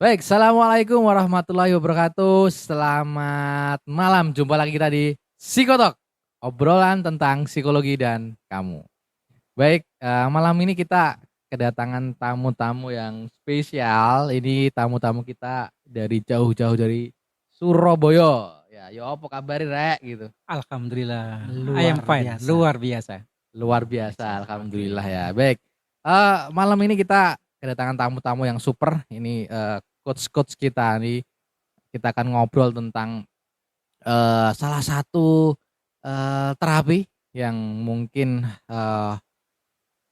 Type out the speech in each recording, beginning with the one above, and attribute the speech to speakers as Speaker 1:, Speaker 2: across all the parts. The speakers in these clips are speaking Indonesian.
Speaker 1: Baik, assalamualaikum warahmatullahi wabarakatuh. Selamat malam, jumpa lagi kita di Psikotalk, obrolan tentang psikologi dan kamu. Baik, malam ini kita kedatangan tamu-tamu yang spesial. Ini tamu-tamu kita dari jauh-jauh dari Surabaya. Ya, yo apa kabar rek gitu.
Speaker 2: Alhamdulillah, I am
Speaker 3: Luar
Speaker 2: fine,
Speaker 3: biasa.
Speaker 2: luar biasa.
Speaker 1: Luar
Speaker 3: Luar
Speaker 1: biasa,
Speaker 3: biasa.
Speaker 1: alhamdulillah
Speaker 3: Oke.
Speaker 1: ya. Baik, malam ini kita kedatangan tamu-tamu yang super. Ini coach-coach kita nih. Kita akan ngobrol tentang salah satu terapi yang mungkin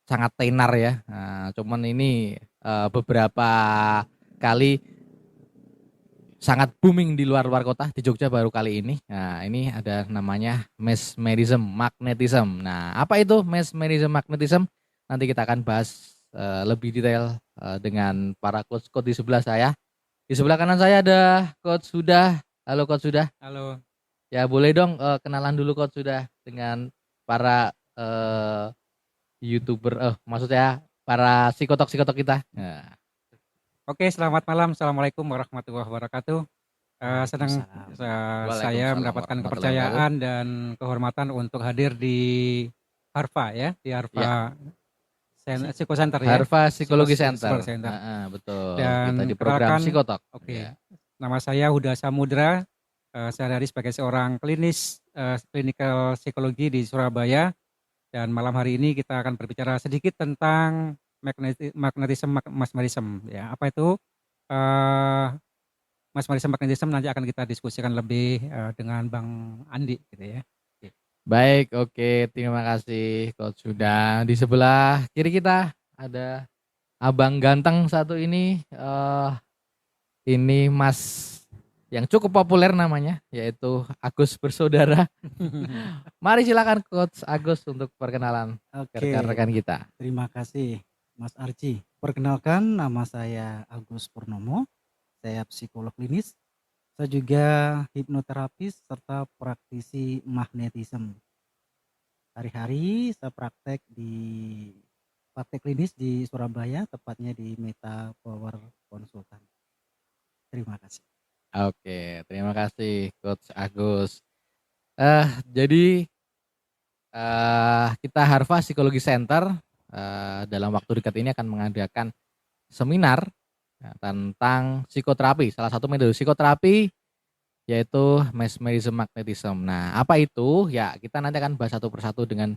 Speaker 1: sangat tenar ya. Nah, cuman ini beberapa kali sangat booming di luar-luar kota, di Jogja baru kali ini. Nah, ini ada namanya mesmerism, magnetism. Nah, apa itu mesmerism, magnetism? Nanti kita akan bahas lebih detail dengan para coach-coach di sebelah saya. Di sebelah kanan saya ada Coach Sudah. Halo Coach Sudah.
Speaker 2: Halo,
Speaker 1: Ya boleh dong kenalan dulu Coach Sudah dengan para YouTuber, maksudnya para psikotok-psikotok kita. Nah,
Speaker 2: oke, selamat malam, assalamualaikum warahmatullahi wabarakatuh. Senang
Speaker 3: Waalaikumsalam.
Speaker 2: saya
Speaker 1: Waalaikumsalam
Speaker 2: mendapatkan
Speaker 1: warahmatullahi wabarakatuh.
Speaker 2: kepercayaan dan kehormatan untuk hadir di Harfa ya, di
Speaker 1: Ya,
Speaker 2: Harfa Psycho Center ya,
Speaker 1: Harva Psikologi
Speaker 2: Psycho
Speaker 1: Center.
Speaker 2: Center.
Speaker 1: Betul. Kita
Speaker 2: Dan
Speaker 1: di program
Speaker 2: perkenalkan,
Speaker 1: psikotok.
Speaker 2: oke,
Speaker 1: Ya.
Speaker 2: nama saya Huda Samudra. Sehari-hari sebagai seorang klinikal psikologi di Surabaya. Dan malam hari ini kita akan berbicara sedikit tentang mesmerism. Ya, apa itu mesmerism, magnetism? Nanti akan kita diskusikan lebih dengan Bang Andi, gitu ya. Oke.
Speaker 1: Baik, oke. Terima kasih Coach Sudah. Di sebelah kiri kita ada abang ganteng satu ini. Ini Mas yang cukup populer namanya, yaitu Agus Bersaudara. Mari silakan Coach Agus untuk perkenalan ke
Speaker 3: Oke,
Speaker 1: rekan-rekan kita.
Speaker 3: terima kasih Mas Arji. Perkenalkan, nama saya Agus Purnomo. Saya psikolog klinis. Saya juga hipnoterapis serta praktisi magnetism. Hari-hari saya praktek klinis di Surabaya, tepatnya di Meta Power Consultant. Terima kasih.
Speaker 1: Oke, terima kasih Coach Agus. Jadi kita Harva Psikologi Center dalam waktu dekat ini akan mengadakan seminar ya, tentang psikoterapi. Salah satu metode psikoterapi yaitu mesmerism, magnetism. Nah, apa itu? Ya, kita nanti akan bahas satu persatu dengan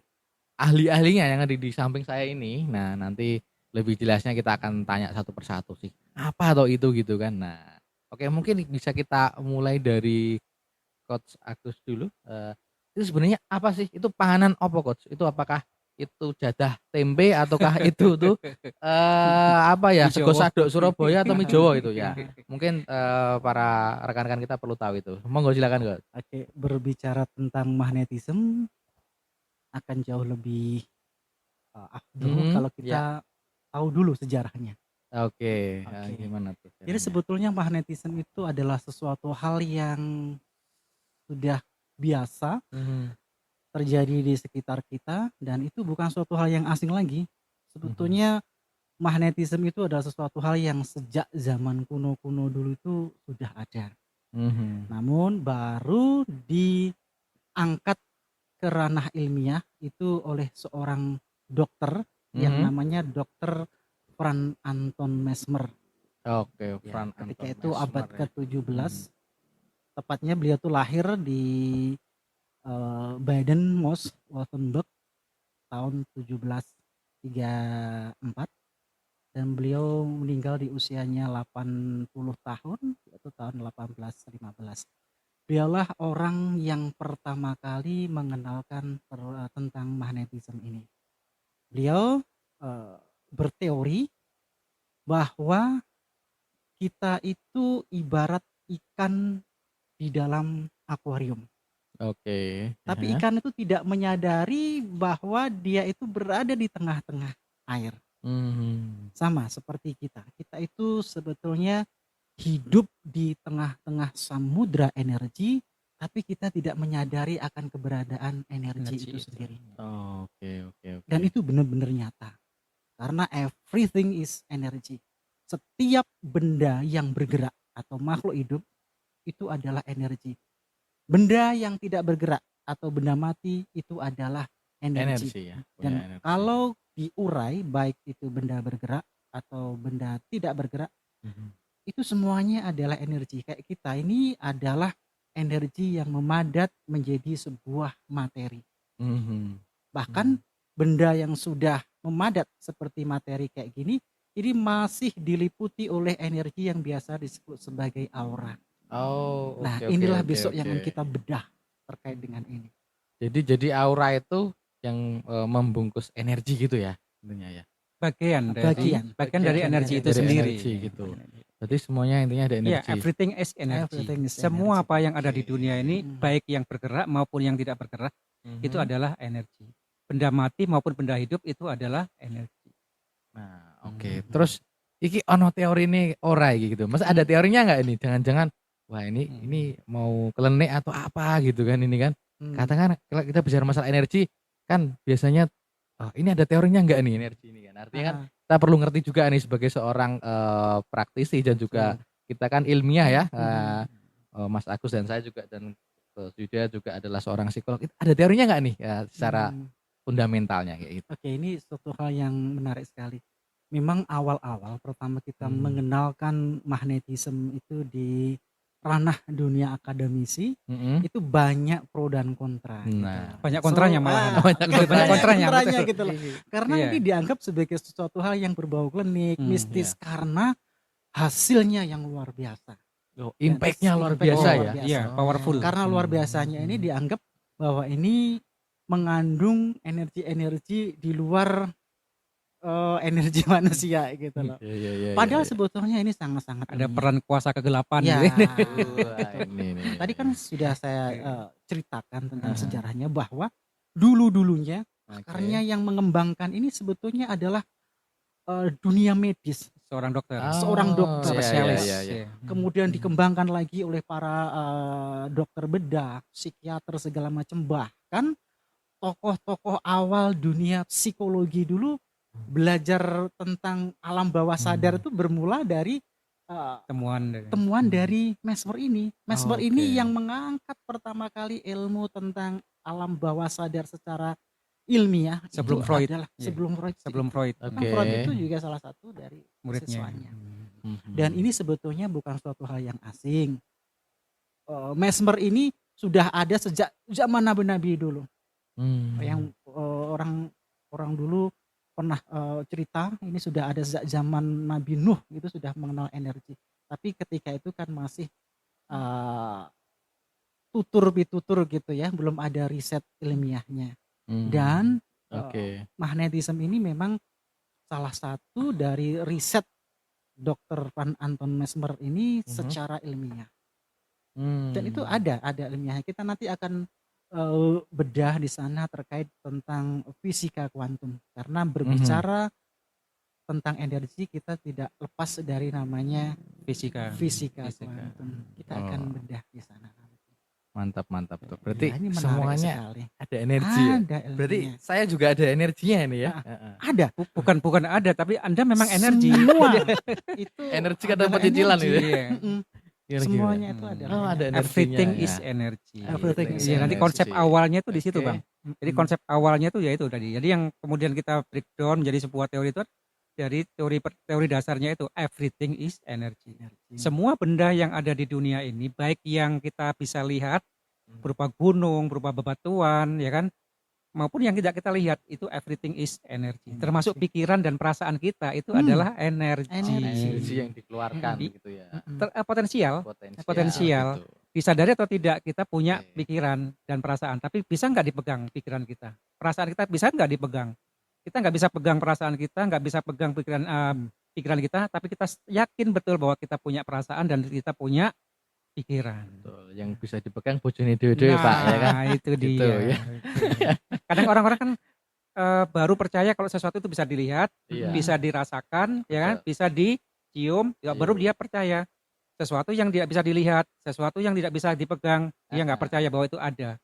Speaker 1: ahli-ahlinya yang ada di samping saya ini. Nah, nanti lebih jelasnya kita akan tanya satu persatu sih. Apa atau itu gitu kan. Nah, oke, mungkin bisa kita mulai dari Coach Agus dulu. Itu sebenarnya apa sih? Itu panganan apa Coach? Itu apakah itu jadah tempe ataukah itu tuh apa ya,
Speaker 2: Mie
Speaker 1: sego
Speaker 2: Jawa.
Speaker 1: sadok Surabaya atau mie Jawa itu ya? Mungkin para rekan-rekan kita perlu tahu itu. Monggo silakan Coach.
Speaker 3: Oke, berbicara tentang magnetism akan jauh lebih afdol kalau
Speaker 1: Ya,
Speaker 3: kita tahu dulu sejarahnya.
Speaker 1: oke.
Speaker 3: Oke.
Speaker 1: Gimana tuh
Speaker 3: Jadi
Speaker 1: caranya?
Speaker 3: sebetulnya magnetisme itu adalah sesuatu hal yang sudah biasa
Speaker 1: Mhm,
Speaker 3: terjadi di sekitar kita dan itu bukan suatu hal yang asing lagi.
Speaker 1: mhm,
Speaker 3: Sebetulnya magnetisme itu adalah sesuatu hal yang sejak zaman kuno-kuno dulu itu sudah ada.
Speaker 1: mhm,
Speaker 3: Namun baru diangkat ke ranah ilmiah itu oleh seorang dokter yang
Speaker 1: mhm.
Speaker 3: namanya Dokter Franz Anton Mesmer.
Speaker 1: Oke,
Speaker 3: Ya,
Speaker 1: Franz
Speaker 3: ketika
Speaker 1: Anton
Speaker 3: itu abad
Speaker 1: Mesmer ya.
Speaker 3: ke-17, tepatnya beliau tuh lahir di Baden-Württemberg tahun 1734 dan beliau meninggal di usianya 80 tahun yaitu tahun 1815. Dialah orang yang pertama kali mengenalkan tentang magnetisme ini. Beliau berteori bahwa kita itu ibarat ikan di dalam akuarium.
Speaker 1: Oke,
Speaker 3: Tapi ikan itu tidak menyadari bahwa dia itu berada di tengah-tengah air.
Speaker 1: Mhm,
Speaker 3: Sama seperti kita. Kita itu sebetulnya hidup di tengah-tengah samudra energi, tapi kita tidak menyadari akan keberadaan energi
Speaker 2: Energi
Speaker 3: itu
Speaker 2: itu.
Speaker 3: sendiri.
Speaker 1: oke, oke, oke.
Speaker 3: Dan itu benar-benar nyata. Karena everything is energy. setiap benda yang bergerak atau makhluk hidup itu adalah energi. Benda yang tidak bergerak atau benda mati itu adalah energi.
Speaker 1: Energi ya. Punya
Speaker 3: Dan
Speaker 1: energi.
Speaker 3: kalau diurai baik itu benda bergerak atau benda tidak bergerak, itu semuanya adalah energi. Kayak kita ini adalah energi yang memadat menjadi sebuah materi.
Speaker 1: Mhm.
Speaker 3: Bahkan benda yang sudah memadat seperti materi kayak gini, ini masih diliputi oleh energi yang biasa disebut sebagai aura.
Speaker 1: Oh,
Speaker 3: Nah,
Speaker 1: oke, oke,
Speaker 3: inilah
Speaker 1: oke,
Speaker 3: besok yang akan
Speaker 1: oke.
Speaker 3: kita bedah terkait dengan ini.
Speaker 1: Jadi aura itu yang membungkus energi gitu ya, intinya ya.
Speaker 2: Bagian dari
Speaker 3: Bagian
Speaker 2: energi itu
Speaker 1: dari
Speaker 2: sendiri.
Speaker 1: energi gitu. Jadi semuanya intinya ada
Speaker 2: Ya,
Speaker 1: energi.
Speaker 2: everything is energy.
Speaker 3: Everything is
Speaker 2: Semua
Speaker 3: energy.
Speaker 2: apa yang ada di dunia ini,
Speaker 3: Hmm.
Speaker 2: baik yang bergerak maupun yang tidak bergerak, itu
Speaker 1: Mhm.
Speaker 2: adalah energi. Benda mati maupun benda hidup itu adalah energi.
Speaker 1: Nah, oke. Terus iki ono teori ini ora iki gitu. Masa ada
Speaker 3: Hmm.
Speaker 1: teorinya nggak ini? Jangan-jangan wah ini mau kelenik atau apa gitu kan ini kan. Katakan kalau kita bicara masalah energi kan biasanya ini ada teorinya nggak nih energi ini kan. Artinya kan kita perlu ngerti juga nih sebagai seorang praktisi dan juga kita kan ilmiah ya. Mas Agus dan saya juga dan Yuda juga adalah seorang psikolog. Ada teorinya nggak nih ya secara fundamentalnya kayak gitu?
Speaker 3: Oke, ini suatu hal yang menarik sekali. Memang awal-awal pertama kita mengenalkan magnetisme itu di ranah dunia akademisi, itu banyak pro dan kontra.
Speaker 1: Nah,
Speaker 2: banyak kontranya malahan.
Speaker 1: banyak
Speaker 2: kontranya
Speaker 3: gitu loh. Karena ini dianggap sebagai sesuatu hal yang berbau klinik, mistis, karena hasilnya yang luar biasa.
Speaker 1: Impact-nya luar biasa ya.
Speaker 2: Iya, powerful.
Speaker 3: Karena luar biasanya ini dianggap bahwa ini mengandung energi-energi di luar energi manusia gitu loh. Padahal sebetulnya ini sangat-sangat
Speaker 2: ada peran kuasa kegelapan.
Speaker 3: Ya,
Speaker 2: gitu.
Speaker 3: Tadi kan sudah saya ceritakan tentang sejarahnya bahwa dulu-dulunya akarnya yang mengembangkan ini sebetulnya adalah dunia medis.
Speaker 2: Seorang dokter.
Speaker 3: Seorang dokter
Speaker 2: spesialis.
Speaker 3: Kemudian dikembangkan lagi oleh para dokter bedah, psikiater segala macam. Bahkan tokoh-tokoh awal dunia psikologi dulu belajar tentang alam bawah sadar itu bermula dari temuan dari Mesmer ini. Mesmer ini yang mengangkat pertama kali ilmu tentang alam bawah sadar secara ilmiah
Speaker 2: sebelum Freud.
Speaker 3: Sebelum Freud. Freud itu juga salah satu dari siswanya. Dan ini sebetulnya bukan suatu hal yang asing. Mesmer ini sudah ada sejak zaman nabi-nabi dulu. Yang orang dulu pernah cerita ini sudah ada sejak zaman Nabi Nuh itu sudah mengenal energi. Tapi ketika itu kan masih tutur-pitutur gitu ya, belum ada riset ilmiahnya. Dan magnetisme ini memang salah satu dari riset Dr. Van Anton Mesmer ini secara ilmiah. Dan itu ada ilmiahnya. Kita nanti akan bedah di sana terkait tentang fisika kuantum, karena berbicara tentang energi kita tidak lepas dari namanya fisika kuantum. Kita akan bedah di sana.
Speaker 1: Mantap tuh. Berarti
Speaker 3: ya,
Speaker 1: semuanya ada energi. Berarti saya juga ada energinya ini ya.
Speaker 3: Ada.
Speaker 2: Bukan ada, tapi Anda memang energi.
Speaker 3: Semua itu
Speaker 1: energi kata pencicilan itu.
Speaker 3: Semuanya itu adalah
Speaker 1: ada
Speaker 2: everything is energy. Nanti konsep awalnya itu di situ, Bang. Jadi konsep awalnya itu ya itu tadi. Jadi yang kemudian kita breakdown menjadi sebuah teori itu dari teori dasarnya itu everything is energy. Semua benda yang ada di dunia ini, baik yang kita bisa lihat berupa gunung, berupa bebatuan, ya kan, maupun yang tidak kita lihat, itu everything is energy. Termasuk pikiran dan perasaan kita itu adalah energi.
Speaker 1: Energi yang dikeluarkan gitu ya.
Speaker 2: Potensial. Disadari atau tidak kita punya pikiran dan perasaan, tapi bisa nggak dipegang pikiran kita? Perasaan kita bisa nggak dipegang? Kita nggak bisa pegang perasaan kita, nggak bisa pegang pikiran kita, tapi kita yakin betul bahwa kita punya perasaan dan kita punya pikiran.
Speaker 1: Betul. Yang bisa dipegang bojone dhewe-dhewe, Pak, ya kan?
Speaker 2: Nah, itu dia.
Speaker 1: Gitu, ya.
Speaker 2: Kadang orang-orang kan baru percaya kalau sesuatu itu bisa dilihat, bisa dirasakan, ya kan? Bisa dicium, ya baru dia percaya. Sesuatu yang tidak bisa dilihat, sesuatu yang tidak bisa dipegang, dia nggak percaya bahwa itu ada.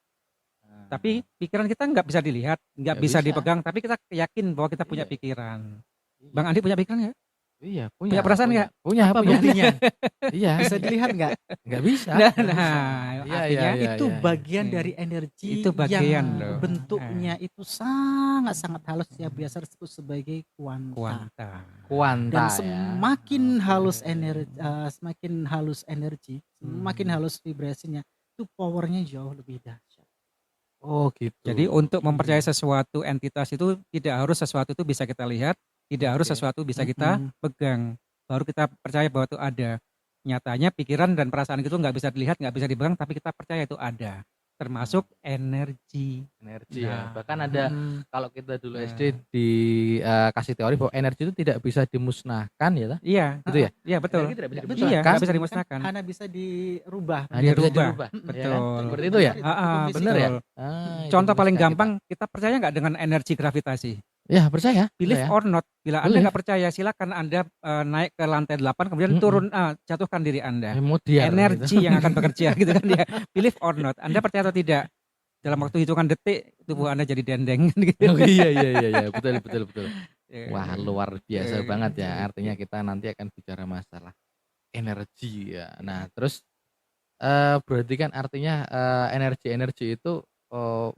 Speaker 2: Tapi pikiran kita nggak bisa dilihat, nggak bisa dipegang, tapi kita yakin bahwa kita punya pikiran. Bang Andi punya pikiran ya?
Speaker 1: Iya,
Speaker 2: Punya perasaan nggak?
Speaker 1: Punya,
Speaker 3: Apa
Speaker 1: punya.
Speaker 3: buktinya?
Speaker 1: Iya,
Speaker 3: Bisa dilihat nggak?
Speaker 1: nggak bisa.
Speaker 2: Nah,
Speaker 1: Iya,
Speaker 2: artinya
Speaker 1: iya,
Speaker 3: Itu
Speaker 1: iya.
Speaker 3: bagian
Speaker 2: Iya.
Speaker 3: dari energi
Speaker 2: Itu bagian
Speaker 3: yang
Speaker 2: loh.
Speaker 3: bentuknya itu sangat-sangat halus yang biasa disebut sebagai kuanta.
Speaker 2: Kuanta.
Speaker 3: Dan
Speaker 1: ya.
Speaker 3: semakin halus energi, semakin halus vibrasinya, itu powernya jauh lebih dahsyat.
Speaker 1: Oh gitu.
Speaker 2: Jadi untuk mempercayai sesuatu entitas itu tidak harus sesuatu itu bisa kita lihat, tidak harus sesuatu bisa kita pegang. Baru kita percaya bahwa itu ada. Nyatanya pikiran dan perasaan itu nggak bisa dilihat, nggak bisa dipegang, tapi kita percaya itu ada. Termasuk energi.
Speaker 1: Energi ya.
Speaker 2: Nah.
Speaker 1: Bahkan ada kalau kita dulu SD dikasih teori bahwa energi itu tidak bisa dimusnahkan ya toh?
Speaker 2: Iya,
Speaker 1: Gitu ya?
Speaker 2: iya betul.
Speaker 1: Energi tidak bisa
Speaker 2: Iya,
Speaker 1: dimusnahkan.
Speaker 2: nggak bisa dimusnahkan.
Speaker 3: Hanya bisa dirubah.
Speaker 1: Hanya bisa
Speaker 2: dirubah.
Speaker 1: dirubah.
Speaker 2: Betul.
Speaker 1: Ya kan? Seperti itu ya? Bener ya?
Speaker 2: Contoh
Speaker 1: itu
Speaker 2: paling
Speaker 1: fisika
Speaker 2: gampang, kita percaya nggak dengan energi gravitasi?
Speaker 1: kita. Ya percaya.
Speaker 2: Believe
Speaker 1: percaya.
Speaker 2: or not, bila Anda
Speaker 1: Believe.
Speaker 2: nggak percaya, silakan Anda naik ke lantai 8 kemudian turun, jatuhkan diri Anda.
Speaker 1: Kemudian
Speaker 2: Energi
Speaker 1: gitu.
Speaker 2: yang akan bekerja gitu kan ya. Believe or not, Anda percaya atau tidak? Dalam waktu hitungan detik tubuh Anda jadi dendeng gitu.
Speaker 1: Oh iya betul. Wah luar biasa banget ya. Artinya kita nanti akan bicara masalah energi ya. Nah terus berarti kan artinya energi itu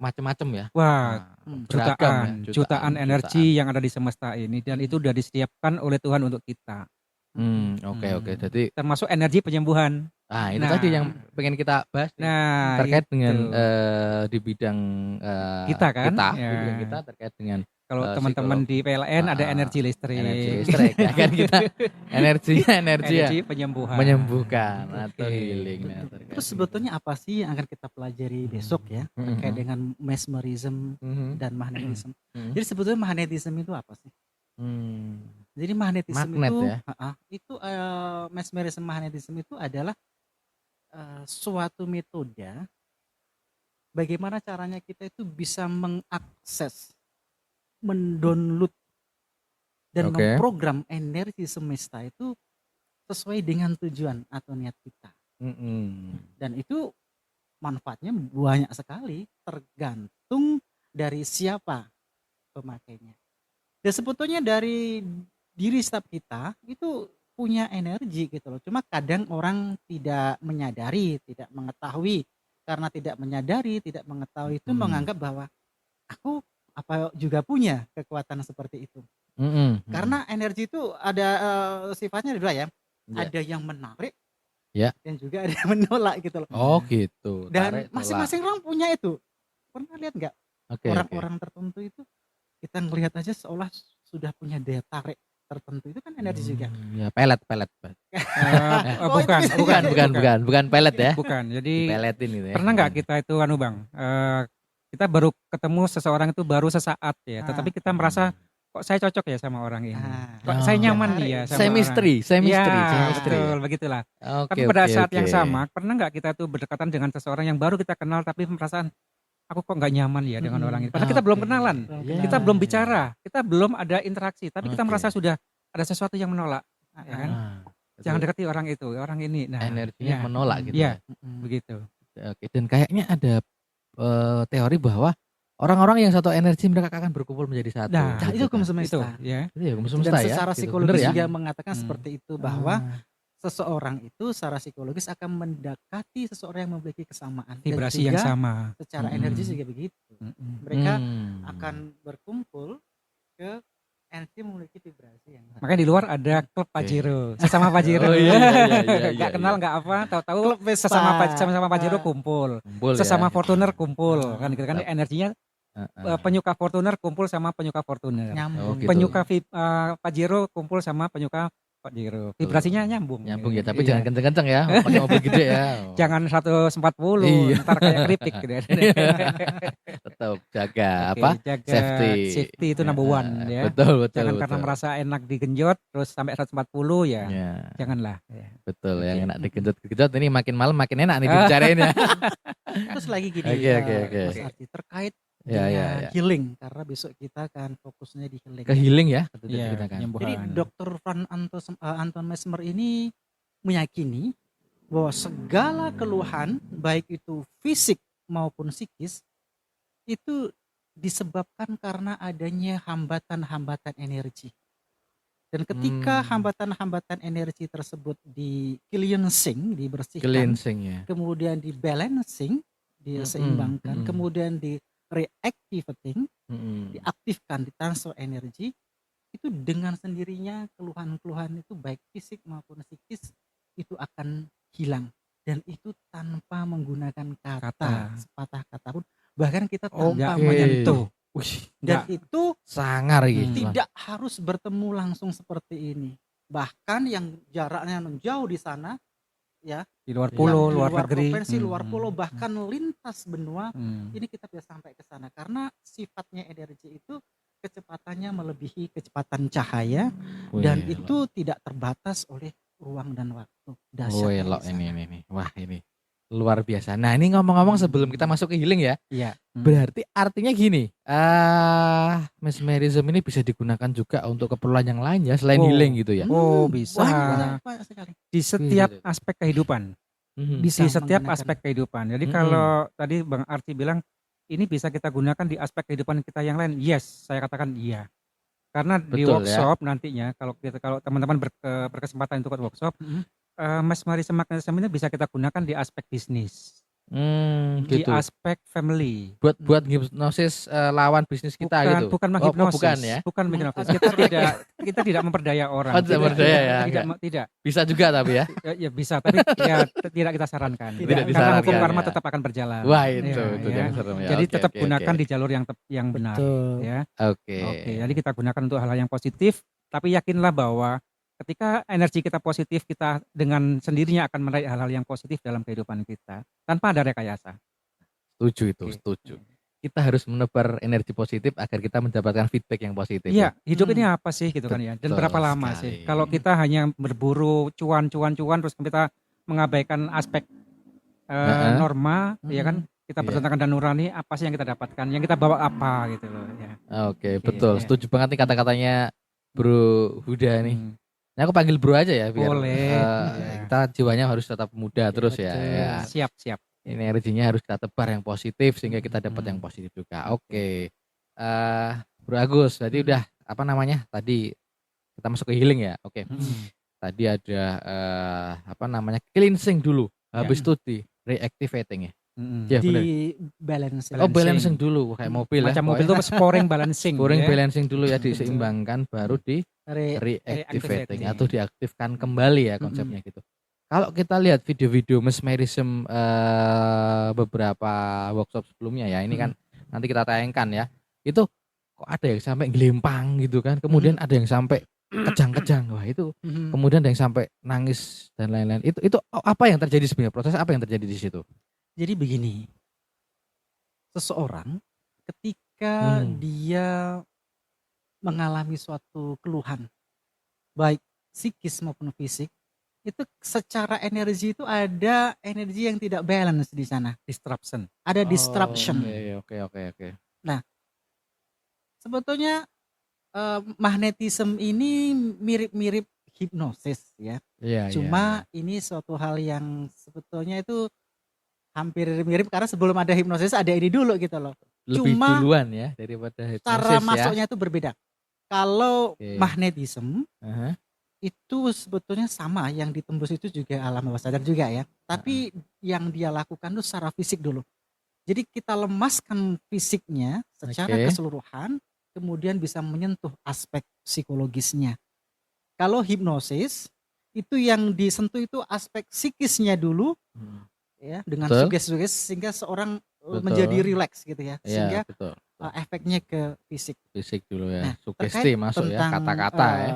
Speaker 1: macam-macam ya.
Speaker 2: Wah,
Speaker 1: Beragam ya,
Speaker 2: jutaan energi yang ada di semesta ini, dan itu sudah disiapkan oleh Tuhan untuk kita.
Speaker 1: Oke. Jadi
Speaker 2: termasuk energi penyembuhan.
Speaker 1: itu tadi yang pengen kita bahas terkait dengan di bidang
Speaker 2: kita kan,
Speaker 1: di bidang kita terkait dengan
Speaker 2: kalau teman-teman di PLN ada energi listrik.
Speaker 1: Energi listrik ya kan kita energinya
Speaker 2: energi penyembuhan.
Speaker 1: Menyembuhkan atau healing.
Speaker 3: Terus sebetulnya apa sih yang akan kita pelajari besok ya terkait dengan mesmerism dan magnetism. Jadi sebetulnya magnetism itu apa sih? Jadi magnetism itu mesmerism magnetism itu adalah suatu metode bagaimana caranya kita itu bisa mengakses, mendownload dan memprogram energi semesta itu sesuai dengan tujuan atau niat kita. Dan itu manfaatnya banyak sekali, tergantung dari siapa pemakainya. Dan sebetulnya dari diri setiap kita itu punya energi gitu loh. Cuma kadang orang tidak menyadari, tidak mengetahui. Karena tidak menyadari, tidak mengetahui itu menganggap bahwa aku apa juga punya kekuatan seperti itu. Karena energi itu ada sifatnya dua ya. Ada yang menarik dan juga ada yang menolak gitu loh.
Speaker 1: Oh gitu.
Speaker 3: Dan masing-masing orang punya itu. Pernah lihat nggak orang-orang tertentu itu kita ngelihat aja seolah sudah punya daya tarik tertentu, itu kan energi juga.
Speaker 1: Ya pelet. Bukan pelet ya.
Speaker 2: Bukan. Jadi
Speaker 1: peletin gitu ya.
Speaker 2: Pernah nggak kita itu Bang? Kita baru ketemu seseorang itu baru sesaat ya, tetapi kita merasa kok saya cocok ya sama orang ini. Kok saya nyaman ya sama
Speaker 1: chemistry.
Speaker 2: Betul, begitulah. Tapi pada saat yang sama, pernah nggak kita tuh berdekatan dengan seseorang yang baru kita kenal tapi perasaan aku kok nggak nyaman ya dengan orang ini. Padahal kita belum kenalan, kita belum bicara, kita belum ada interaksi, tapi kita merasa sudah ada sesuatu yang menolak. Ya kan? Jangan dekati orang itu, orang ini. Nah,
Speaker 1: energinya menolak gitu.
Speaker 2: Iya, begitu.
Speaker 1: Oke, dan kayaknya ada teori bahwa orang-orang yang satu energi mereka akan berkumpul menjadi satu.
Speaker 3: Nah, itu hukum semesta.
Speaker 1: Itu ya hukum semesta ya.
Speaker 3: Dan secara psikologis juga mengatakan seperti itu, bahwa seseorang itu secara psikologis akan mendekati seseorang yang memiliki kesamaan.
Speaker 2: Vibrasi yang sama.
Speaker 3: Secara energi juga begitu. Mereka akan berkumpul ke energi memiliki vibrasi yang sama.
Speaker 2: Makanya di luar ada klub Pajero, sesama Pajero. Gak kenal gak apa, tahu-tahu sesama Pajero kumpul. Sesama Fortuner kumpul, kan gitu kan energinya. Penyuka Fortuner kumpul sama penyuka Fortuner. Penyuka Pajero kumpul sama penyuka Pajero. Vibrasinya nyambung
Speaker 1: ya, tapi jangan kenceng-kenceng ya. Pakai mobil gede ya.
Speaker 2: Jangan 140, ntar kayak keripik gitu ya.
Speaker 1: Tetap jaga
Speaker 2: jaga
Speaker 1: safety
Speaker 2: itu number one ya.
Speaker 1: Betul.
Speaker 2: Jangan karena merasa enak digenjot terus sampai 140 ya. Janganlah.
Speaker 1: Betul, yang enak digenjot ini makin malam makin enak nih dibicarain ya.
Speaker 3: Terus lagi gini Mas Arti, terkait healing, karena besok kita akan fokusnya di healing.
Speaker 1: Ke healing ya.
Speaker 3: Jadi Dr. Van Anton Mesmer ini meyakini bahwa segala keluhan baik itu fisik maupun psikis itu disebabkan karena adanya hambatan-hambatan energi. Dan ketika hambatan-hambatan energi tersebut di cleansing, dibersihkan,
Speaker 1: Cleansing ya.
Speaker 3: kemudian di balancing, diseimbangkan, kemudian di reactivating, diaktifkan, ditransfer energi, itu dengan sendirinya keluhan-keluhan itu baik fisik maupun psikis itu akan hilang. Dan itu tanpa menggunakan kata, sepatah kata pun, bahkan kita tanpa menyentuh. Dan itu
Speaker 1: sangar gitu.
Speaker 3: Tidak harus bertemu langsung seperti ini. Bahkan yang jaraknya jauh di sana, ya,
Speaker 2: di luar pulau,
Speaker 3: luar
Speaker 2: negeri,
Speaker 3: provinsi, luar pulau, bahkan lintas benua, ini kita bisa sampai ke sana karena sifatnya energi itu kecepatannya melebihi kecepatan cahaya. Dan itu tidak terbatas oleh ruang dan waktu.
Speaker 1: Dahsyat ini. Wah, ini luar biasa. Nah, ini ngomong-ngomong sebelum kita masuk ke healing ya.
Speaker 3: Iya.
Speaker 1: Berarti artinya gini, mesmerism ini bisa digunakan juga untuk keperluan yang lain ya selain healing gitu ya.
Speaker 2: Bisa.
Speaker 3: Banyak sekali.
Speaker 2: Di setiap aspek kehidupan. Bisa di setiap aspek kehidupan. Jadi kalau tadi Bang Arti bilang ini bisa kita gunakan di aspek kehidupan kita yang lain. Yes, saya katakan iya. Karena di workshop nantinya kalau teman-teman berkesempatan untuk ikut workshop, mesmerism magnetism ini bisa kita gunakan di aspek bisnis, di aspek family,
Speaker 1: buat hipnosis lawan bisnis kita gitu.
Speaker 2: Bukan menghipnosis,
Speaker 1: bukan ya.
Speaker 2: Bukan menghipnosis. Kita tidak memperdaya orang.
Speaker 1: Tidak memperdaya ya.
Speaker 2: Tidak.
Speaker 1: Bisa juga tapi ya.
Speaker 2: Ya bisa, tapi ya tidak kita sarankan. Karena hukum karma tetap akan berjalan.
Speaker 1: Wah, itu yang serem ya.
Speaker 2: Jadi tetap gunakan di jalur yang benar.
Speaker 3: Betul.
Speaker 2: Ya.
Speaker 1: Oke.
Speaker 2: Jadi kita gunakan untuk hal-hal yang positif, tapi yakinlah bahwa ketika energi kita positif, kita dengan sendirinya akan meraih hal-hal yang positif dalam kehidupan kita tanpa ada rekayasa.
Speaker 1: Setuju itu, setuju. Kita harus menebar energi positif agar kita mendapatkan feedback yang positif.
Speaker 2: Iya, hidup ini apa sih gitu kan ya? Dan berapa lama sih? Kalau kita hanya berburu cuan terus kita mengabaikan aspek norma, ya kan? Kita bertentangan dan nurani, apa sih yang kita dapatkan? Yang kita bawa apa gitu loh ya.
Speaker 1: Oke, betul. Setuju banget nih kata-katanya Bro Huda nih. Nah, aku panggil bro aja ya biar kita jiwanya harus tetap muda terus ya.
Speaker 2: Siap.
Speaker 1: Energinya harus kita tebar yang positif sehingga kita dapat yang positif juga. Oke. Bro Agus, tadi udah tadi kita masuk ke healing ya. Oke. Tadi ada cleansing dulu. Habis itu di reactivating ya.
Speaker 3: Ya, di balancing.
Speaker 1: Balancing dulu kayak mobil
Speaker 2: ya. Macam mobil itu sporing balancing.
Speaker 1: Sporing balancing dulu ya, diseimbangkan baru di reactivating atau diaktifkan kembali ya konsepnya gitu. Kalau kita lihat video-video mesmerism beberapa workshop sebelumnya ya, ini kan nanti kita tayangkan ya. Itu kok ada yang sampai gelempang gitu kan. Kemudian ada yang sampai kejang-kejang. Wah, itu. Kemudian ada yang sampai nangis dan lain-lain. Itu apa yang terjadi sebenarnya? Proses apa yang terjadi di situ?
Speaker 3: Jadi begini, seseorang ketika dia mengalami suatu keluhan, baik psikis maupun fisik, itu secara energi itu ada energi yang tidak balance di sana.
Speaker 2: Disruption.
Speaker 3: Ada disruption.
Speaker 1: Oke.
Speaker 3: Nah, sebetulnya magnetism ini mirip-mirip hipnosis ya. Cuma ini suatu hal yang sebetulnya itu hampir mirip karena sebelum ada hipnosis ada ini dulu gitu loh.
Speaker 1: Lebih duluan ya daripada hipnosis.
Speaker 3: Cara masuknya itu berbeda. Kalau magnetism itu sebetulnya sama, yang ditembus itu juga alam bawah sadar juga ya. Tapi yang dia lakukan itu secara fisik dulu. Jadi kita lemaskan fisiknya secara keseluruhan, kemudian bisa menyentuh aspek psikologisnya. Kalau hipnosis itu yang disentuh itu aspek psikisnya dulu. Ya, dengan sugesti sehingga seorang menjadi rileks gitu ya, sehingga efeknya ke fisik
Speaker 1: dulu ya. Nah, sugesti masuk ya, kata-kata ya.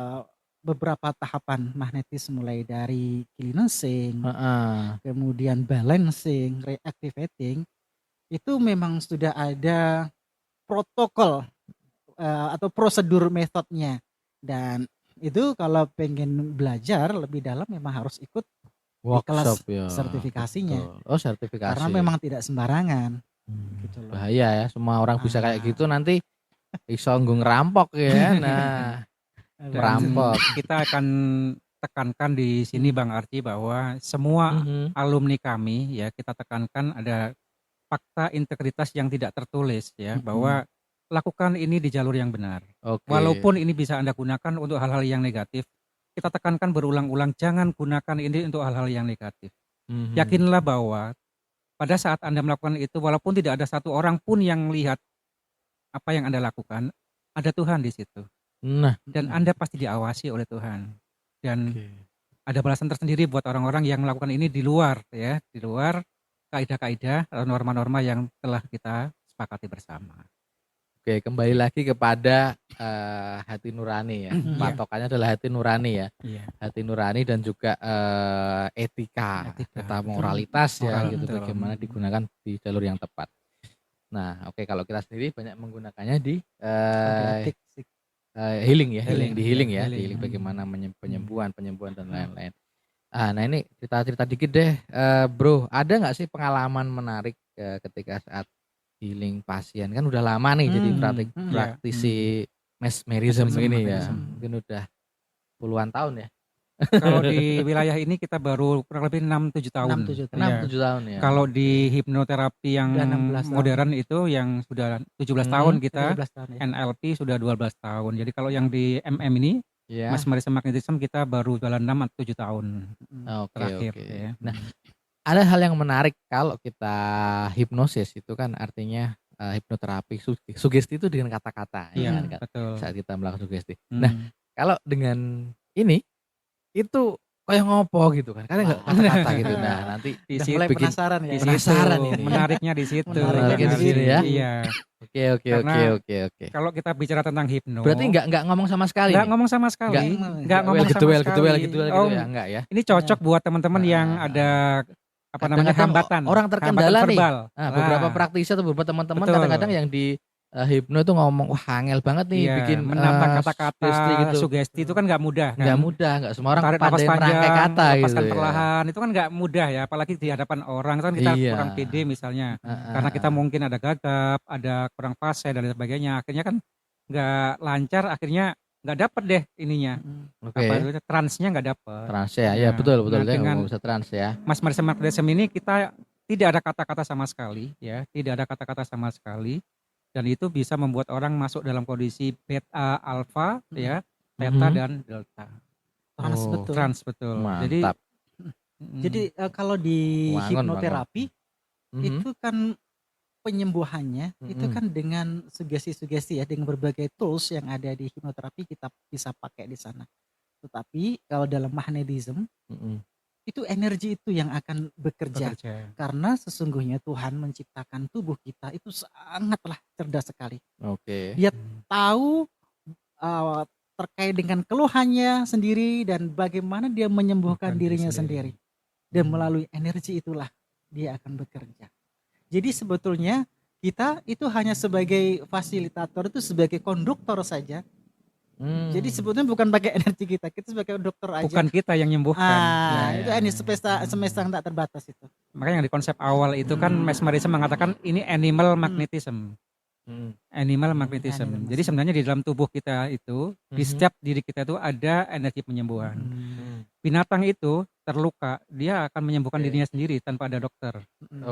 Speaker 3: Beberapa tahapan magnetis mulai dari cleansing, kemudian balancing, reactivating, itu memang sudah ada protokol atau prosedur metodenya. Dan itu kalau pengen belajar lebih dalam memang harus ikut workshop ya, sertifikasinya.
Speaker 1: Betul. Sertifikasi.
Speaker 3: Karena memang tidak sembarangan.
Speaker 1: Gitu loh. Bahaya ya, semua orang bisa kayak gitu nanti iso ngerampok ya. Nah, merampok.
Speaker 2: Kita akan tekankan di sini Bang Arti bahwa semua alumni kami ya, kita tekankan ada fakta integritas yang tidak tertulis ya, bahwa lakukan ini di jalur yang benar. Walaupun ini bisa Anda gunakan untuk hal-hal yang negatif, kita tekankan berulang-ulang jangan gunakan ini untuk hal-hal yang negatif. Yakinlah bahwa pada saat Anda melakukan itu, walaupun tidak ada satu orang pun yang lihat apa yang Anda lakukan, ada Tuhan di situ.
Speaker 1: Nah,
Speaker 2: Dan Anda pasti diawasi oleh Tuhan. Dan ada balasan tersendiri buat orang-orang yang melakukan ini di luar ya, di luar kaidah-kaidah atau norma-norma yang telah kita sepakati bersama.
Speaker 1: Oke, kembali lagi kepada hati nurani ya. Patokannya adalah hati nurani ya. Hati nurani dan juga etika, serta moralitas ya gitu, bagaimana digunakan di jalur yang tepat. Nah, oke, kalau kita sendiri banyak menggunakannya di healing ya, di healing bagaimana penyembuhan dan lain-lain. Nah ini cerita dikit deh, bro, ada nggak sih pengalaman menarik ketika saat healing pasien, kan udah lama nih jadi praktisi mesmerism ini ya, mungkin udah puluhan tahun ya.
Speaker 2: Kalau di wilayah ini kita baru kurang lebih 6-7 tahun.
Speaker 1: 6-7 tahun ya.
Speaker 2: Kalau di hipnoterapi yang modern itu yang sudah 17 tahun kita, 17 tahun, ya. NLP sudah 12 tahun. Jadi kalau yang di MM ini, mesmerism magnetism kita baru jalan 6-7 tahun terakhir. Ya.
Speaker 1: Nah, ada hal yang menarik kalau kita hipnosis itu kan artinya hipnoterapi, sugesti itu dengan kata-kata.
Speaker 2: Iya,
Speaker 1: kan?
Speaker 2: betul.
Speaker 1: Saat kita melakukan sugesti. Nah, kalau dengan ini itu kayak ngopo gitu kan, karena nggak kata-kata gitu. Nah nanti
Speaker 3: mulai
Speaker 1: bikin
Speaker 3: penasaran ya.
Speaker 1: Penasaran ini.
Speaker 2: Menariknya di situ.
Speaker 1: Menariknya di sini ya.
Speaker 2: Iya.
Speaker 1: Oke.
Speaker 2: Kalau kita bicara tentang hipno.
Speaker 1: Berarti nggak ngomong sama sekali.
Speaker 2: Nggak ngomong sama sekali.
Speaker 1: Nggak ngomong sama sekali. Gitu ya, enggak ya.
Speaker 2: Ini cocok buat teman-teman yang ada hambatan.
Speaker 1: Orang terkendala nih.
Speaker 2: Nah,
Speaker 1: beberapa praktisi atau beberapa teman-teman kadang-kadang yang di hipno itu ngomong, wah angel banget nih bikin
Speaker 2: menata kata-kata
Speaker 1: gitu.
Speaker 2: Sugesti itu kan nggak mudah kan?
Speaker 1: Nggak mudah, nggak semua orang
Speaker 2: pandai merangkai
Speaker 1: kata gitu
Speaker 2: lepaskan perlahan, itu kan nggak mudah ya, apalagi di hadapan orang itu kan kita kurang pede misalnya, karena kita mungkin ada gagap, ada kurang fase dan sebagainya, akhirnya kan nggak lancar, akhirnya nggak dapet deh ininya, transnya nggak dapet.
Speaker 1: Trans ya, betul
Speaker 2: nah, dengan
Speaker 1: bisa trans ya.
Speaker 2: mesmerism magnetism ini kita tidak ada kata-kata sama sekali ya, tidak ada kata-kata sama sekali. Dan itu bisa membuat orang masuk dalam kondisi beta, alfa, ya, theta dan delta. Trans betul.
Speaker 1: Mantap.
Speaker 3: Jadi kalau di hipnoterapi itu kan penyembuhannya itu kan dengan sugesti-sugesti ya, dengan berbagai tools yang ada di hipnoterapi kita bisa pakai di sana. Tetapi kalau dalam magnetism itu energi itu yang akan bekerja. Karena sesungguhnya Tuhan menciptakan tubuh kita itu sangatlah cerdas sekali. Dia tahu terkait dengan keluhannya sendiri dan bagaimana dia menyembuhkan dirinya sendiri. Dan melalui energi itulah dia akan bekerja. Jadi sebetulnya kita itu hanya sebagai fasilitator, itu sebagai konduktor saja. Jadi sebetulnya bukan pakai energi kita sebagai dokter aja.
Speaker 2: Bukan kita yang menyembuhkan.
Speaker 3: Itu ini semesta yang tak terbatas itu.
Speaker 2: Makanya yang di konsep awal itu kan mesmerism mengatakan ini animal magnetism. Animal magnetism. Jadi sebenarnya di dalam tubuh kita itu, di setiap diri kita itu ada energi penyembuhan. Binatang itu terluka, dia akan menyembuhkan dirinya sendiri tanpa ada dokter.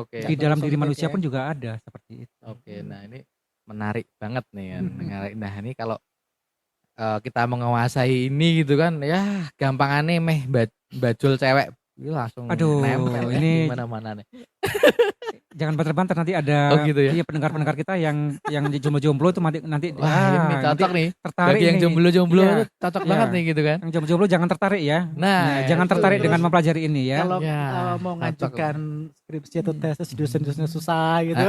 Speaker 2: Di dalam diri manusia pun juga ada seperti itu.
Speaker 1: Nah ini menarik banget nih kan. Nah ini kalau kita menguasai ini gitu kan ya, gampangannya bajul cewek langsung nempel
Speaker 2: ini
Speaker 1: mana-mana nih.
Speaker 2: Jangan banter-banter, nanti ada
Speaker 1: gitu ya?
Speaker 2: pendengar-pendengar kita yang jomblo-jomblo itu nanti
Speaker 1: ini cocok nih
Speaker 2: tertarik.
Speaker 1: Bagi yang jomblo cocok banget nih gitu kan.
Speaker 2: Yang jomblo jangan tertarik ya. Jangan tertarik dengan mempelajari ini ya.
Speaker 3: Kalau mau ngajukan skripsi atau tesis dosen-dosennya susah gitu.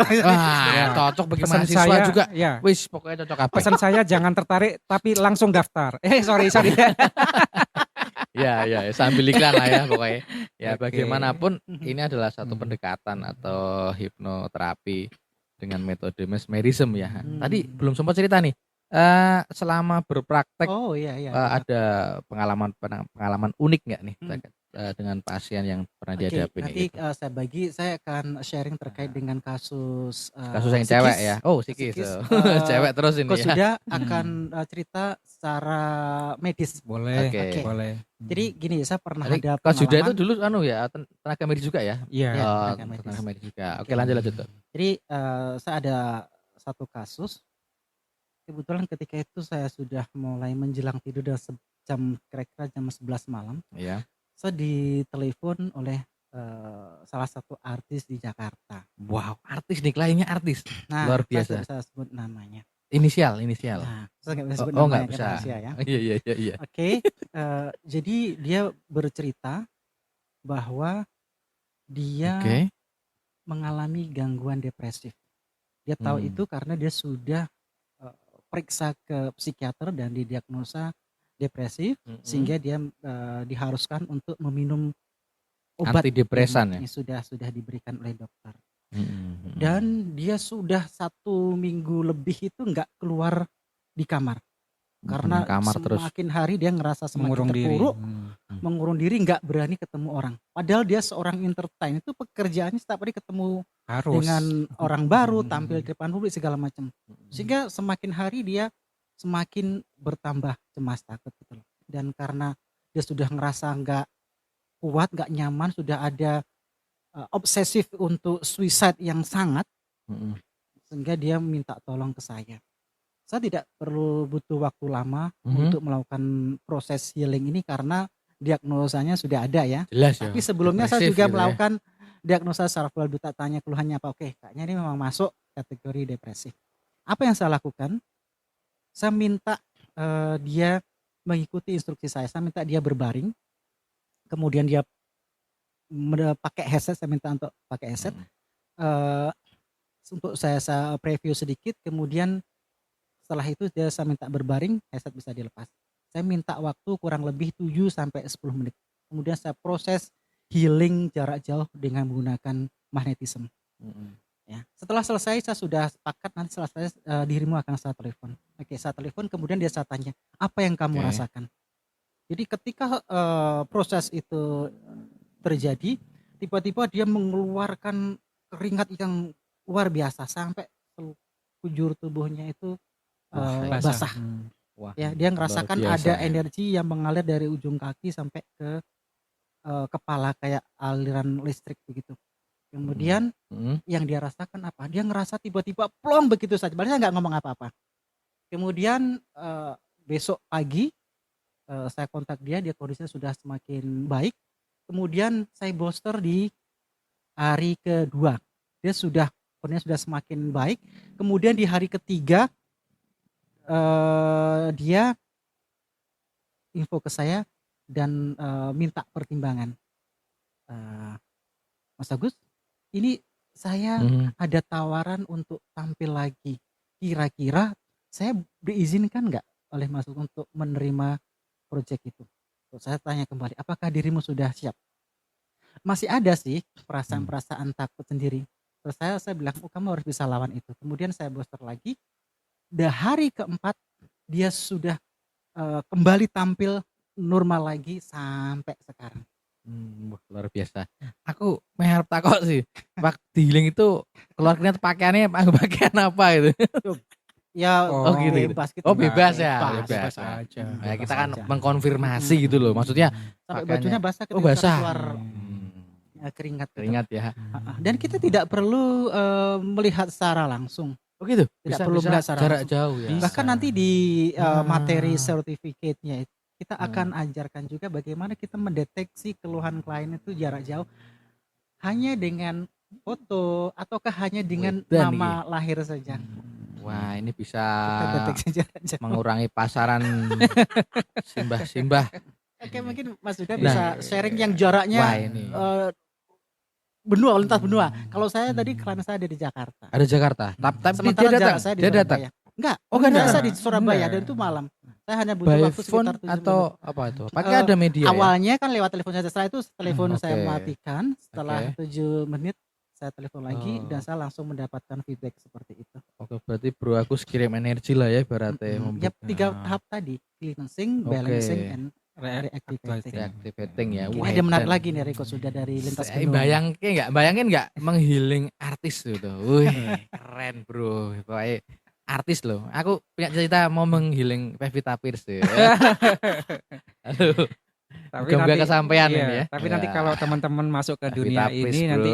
Speaker 1: Cocok bagi mahasiswa juga. Wis pokoknya cocok apa.
Speaker 2: Pesan saya jangan tertarik tapi langsung daftar. Sorry.
Speaker 1: Ya sambil iklan lah ya pokoknya. Ya bagaimanapun ini adalah satu pendekatan atau hipnoterapi dengan metode mesmerism ya. Tadi belum sempat cerita nih. Selama berpraktek ada pengalaman unik nggak nih dengan pasien yang pernah dihadapi?
Speaker 3: Nanti saya akan sharing terkait dengan kasus
Speaker 1: yang cewek ya. Psikis. Cewek terus ini.
Speaker 3: Sudah akan cerita secara medis.
Speaker 2: Boleh.
Speaker 3: Boleh. Jadi gini, saya pernah ada
Speaker 1: pengalaman. Sudah itu dulu tenaga medis juga ya?
Speaker 3: Iya.
Speaker 1: Tenaga medis juga. Oke, lanjut.
Speaker 3: Jadi saya ada satu kasus kebetulan ketika itu saya sudah mulai menjelang tidur dan kira-kira jam 11 malam.
Speaker 1: Iya.
Speaker 3: Saya ditelepon oleh salah satu artis di Jakarta.
Speaker 1: Wow, artis nih, kliennya artis.
Speaker 3: Nah,
Speaker 1: Luar
Speaker 3: saya
Speaker 1: biasa.
Speaker 3: tidak bisa sebut namanya.
Speaker 1: Inisial.
Speaker 3: Nah, saya nggak bisa sebut
Speaker 1: Oh,
Speaker 3: namanya
Speaker 1: nggak bisa.
Speaker 3: rahasia ya.
Speaker 1: Iya.
Speaker 3: Oke, jadi dia bercerita bahwa dia
Speaker 1: Oke.
Speaker 3: mengalami gangguan depresif. Dia tahu itu karena dia sudah periksa ke psikiater dan didiagnosa depresif, sehingga dia diharuskan untuk meminum obat
Speaker 1: antidepresan
Speaker 3: yang sudah diberikan oleh dokter. Dan dia sudah 1 minggu lebih itu nggak keluar di kamar. Karena semakin hari dia ngerasa semakin terpuruk, mengurung diri, nggak berani ketemu orang. Padahal dia seorang entertain, itu pekerjaannya setiap hari ketemu dengan orang baru, tampil di depan publik segala macam. Sehingga semakin hari dia semakin bertambah cemas, takut gitu loh. Dan karena dia sudah ngerasa nggak kuat, nggak nyaman, sudah ada obsesif untuk suicide yang sangat, sehingga dia minta tolong ke saya. Saya tidak perlu butuh waktu lama untuk melakukan proses healing ini karena diagnosanya sudah ada ya.
Speaker 1: Jelas ya.
Speaker 3: Tapi sebelumnya saya juga melakukan diagnosa secara full, tanya keluhannya apa. Oke, kayaknya ini memang masuk kategori depresif. Apa yang saya lakukan? Saya minta dia mengikuti instruksi saya. Saya minta dia berbaring. Kemudian dia pakai headset, saya minta untuk pakai headset. Untuk saya preview sedikit, kemudian setelah itu saya minta berbaring, headset bisa dilepas. Saya minta waktu kurang lebih 7-10 menit. Kemudian saya proses healing jarak jauh dengan menggunakan magnetism. Ya. Setelah selesai saya sudah sepakat nanti setelah selesai dirimu akan saya telepon. Oke, saya telepon, kemudian dia saya tanya, apa yang kamu rasakan? Jadi ketika proses itu terjadi, tiba-tiba dia mengeluarkan keringat yang luar biasa sampai sekujur tubuhnya itu basah.
Speaker 1: Wah,
Speaker 3: ya, dia ngerasakan ada energi yang mengalir dari ujung kaki sampai ke kepala kayak aliran listrik begitu. Kemudian yang dia rasakan apa? Dia ngerasa tiba-tiba plong begitu saja. Padahal nggak ngomong apa-apa. Kemudian besok pagi saya kontak dia kondisinya sudah semakin baik. Kemudian saya booster di hari kedua. Dia kondisinya sudah semakin baik. Kemudian di hari ketiga dia info ke saya dan minta pertimbangan. Mas Agus, ini saya ada tawaran untuk tampil lagi. Kira-kira saya diizinkan nggak oleh Mas Agus untuk menerima proyek itu? Terus saya tanya kembali, apakah dirimu sudah siap? Masih ada sih perasaan-perasaan takut sendiri. Terus saya bilang, kamu harus bisa lawan itu. Kemudian saya booster lagi. Di hari keempat dia sudah kembali tampil normal lagi sampai sekarang.
Speaker 1: Luar biasa. Aku mengharap takut sih. Waktu healing itu keluar keringat pakaiannya pakaian apa itu?
Speaker 3: Ya
Speaker 1: gitu.
Speaker 3: bebas gitu.
Speaker 1: Bebas ya. Bebas
Speaker 2: aja.
Speaker 1: Ya, kita kan mengkonfirmasi gitu loh. Maksudnya
Speaker 3: sampai bajunya basah ketika
Speaker 1: basah.
Speaker 3: keluar keringat.
Speaker 1: Keringat ya.
Speaker 3: Dan kita tidak perlu melihat secara langsung.
Speaker 1: Oh gitu.
Speaker 3: Tidak perlu melihat secara
Speaker 1: jarak jauh ya.
Speaker 3: Bahkan nanti di materi sertifikatnya kita akan ajarkan juga bagaimana kita mendeteksi keluhan klien itu jarak jauh hanya dengan foto ataukah hanya dengan nama lahir saja.
Speaker 1: Wah, ini bisa mengurangi pasaran simbah-simbah.
Speaker 3: Oke, mungkin Mas Yuda bisa sharing yang jaraknya benua, lintas benua. Kalau saya tadi klien saya ada di Jakarta.
Speaker 1: Ada Jakarta. Tapi dia datang.
Speaker 3: Enggak. Saya di Surabaya dan itu malam. Saya hanya butuh waktu sekitar 7
Speaker 1: atau menit. Apa itu? Pakai ada media.
Speaker 3: Awalnya kan lewat telepon saja. Setelah itu telepon saya matikan. Setelah 7 menit saya telepon lagi dan saya langsung mendapatkan feedback seperti itu.
Speaker 1: Oke, berarti Bro Agus kirim energi lah ya berarti.
Speaker 3: Ya 3 tahap tadi, cleansing, balancing, and reactivating
Speaker 1: ya.
Speaker 3: Wah, ada menarik lagi nih Riko sudah dari lintas benua.
Speaker 1: Bayangin nggak menghealing artis gitu. Wih, keren bro. Pokoknya artis loh. Aku punya cerita mau menghealing Pevita Pierce. Aduh.
Speaker 2: Tapi
Speaker 1: nanti kesampaian ini ya.
Speaker 2: Tapi nanti kalau teman-teman masuk ke dunia ini nanti